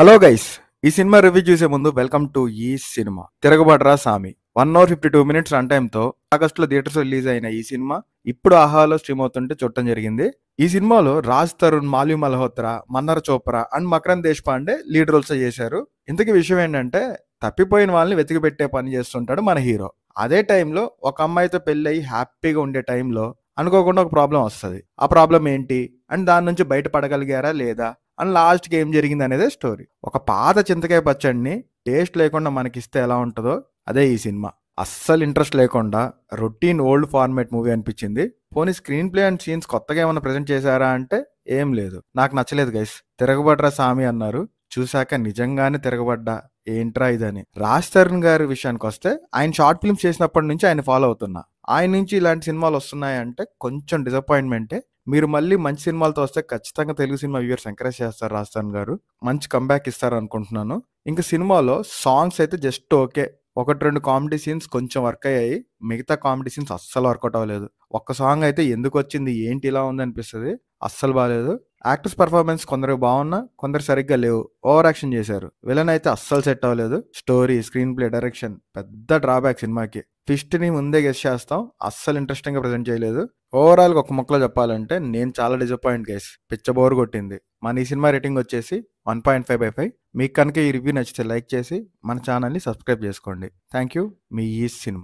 Hello guys, ఈ cinema review చూసే ముందు వెల్కమ్ టు ఈ సినిమా. తిరగబడరా సామి 1 hour 52 minutes రన్ టైమ్ తో ఆగస్టులో థియేటర్స్ రిలీజ్ అయిన ఈ సినిమా ఇప్పుడు ఆహాలో స్ట్రీమ్ అవుతుంటే చూడటం జరిగింది. ఈ సినిమాలో Raj Tarun, Malvi Malhotra, Mannara Chopra and Makarand Deshpande lead roles చేశారు. ఇంతకీ విషయం ఏంటంటే, తప్పిపోయిన వాళ్ళని వెతికి పెట్టే పని చేస్తుంటాడు మన హీరో. అదే టైంలో ఒక అమ్మాయితో పెళ్ళి అయి హ్యాపీగా ఉండే టైంలో అనుకోకుండా ఒక ప్రాబ్లం వస్తుంది. ఆ ప్రాబ్లం ఏంటి అండ్ దాని నుంచి బయటపడగలిగారా లేదా అండ్ లాస్ట్కి ఏం జరిగింది అనేదే స్టోరీ. ఒక పాత చింతకాయ పచ్చడిని టేస్ట్ లేకుండా మనకిస్తే ఎలా ఉంటుందో అదే ఈ సినిమా. అస్సలు ఇంట్రెస్ట్ లేకుండా రొటీన్ ఓల్డ్ ఫార్మేట్ మూవీ అనిపించింది. పోనీ స్క్రీన్ ప్లే అండ్ సీన్స్ కొత్తగా ఏమైనా ప్రజెంట్ చేశారా అంటే ఏం లేదు. నాకు నచ్చలేదు గైస్. తిరగబడ్రా సామి అన్నారు, చూశాక నిజంగానే తిరగబడ్డా ఏంట్రా ఇదని. రాజ్ తరుణ్ గారి విషయానికి వస్తే, ఆయన షార్ట్ ఫిల్మ్స్ చేసినప్పటి నుంచి ఆయన ఫాలో అవుతున్నా. ఆయన నుంచి ఇలాంటి సినిమాలు వస్తున్నాయంటే కొంచెం డిసప్పాయింట్మెంటే. మీరు మళ్ళీ మంచి సినిమాలతో వస్తే ఖచ్చితంగా తెలుగు సినిమా వ్యూవర్స్ ఎంకరేజ్ చేస్తారు. రాజ్ తరుణ్ గారు మంచి కంబ్యాక్ ఇస్తారు అనుకుంటున్నాను. ఇంకా సినిమాలో సాంగ్స్ అయితే జస్ట్ ఓకే. ఒకటి రెండు కామెడీ సీన్స్ కొంచెం వర్క్ అయ్యాయి, మిగతా కామెడీ సీన్స్ అస్సలు వర్కౌట్ అవ్వలేదు. ఒక్క సాంగ్ అయితే ఎందుకు వచ్చింది ఏంటి ఇలా ఉంది అనిపిస్తుంది, అస్సలు బాగాలేదు. యాక్టర్స్ పర్ఫార్మెన్స్ కొందరు బాగున్నా కొందరు సరిగ్గా లేవు, ఓవర్ యాక్షన్ చేశారు. విలన్ అయితే అస్సలు సెట్ అవ్వలేదు. స్టోరీ, స్క్రీన్ ప్లే, డైరెక్షన్ పెద్ద డ్రాబ్యాక్ సినిమాకి. ట్విస్ట్ ని ముందే గెస్ చేస్తాం, అస్సలు ఇంట్రెస్టింగ్ గా ప్రెజెంట్ చేయలేదు. ఓవరాల్ గా ఒక ముక్కలో చెప్పాలంటే నేను చాలా డిసప్పాయింట్ గైస్. పిచ్చ బోర్ కొట్టింది. మన ఈ సినిమా రేటింగ్ వచ్చేసి 1.5/5. మీకు కనుక ఈ రివ్యూ నచ్చితే లైక్ చేసి మన ఛానల్ని సబ్స్క్రైబ్ చేసుకోండి. Thank you. మీ ఈ సినిమా.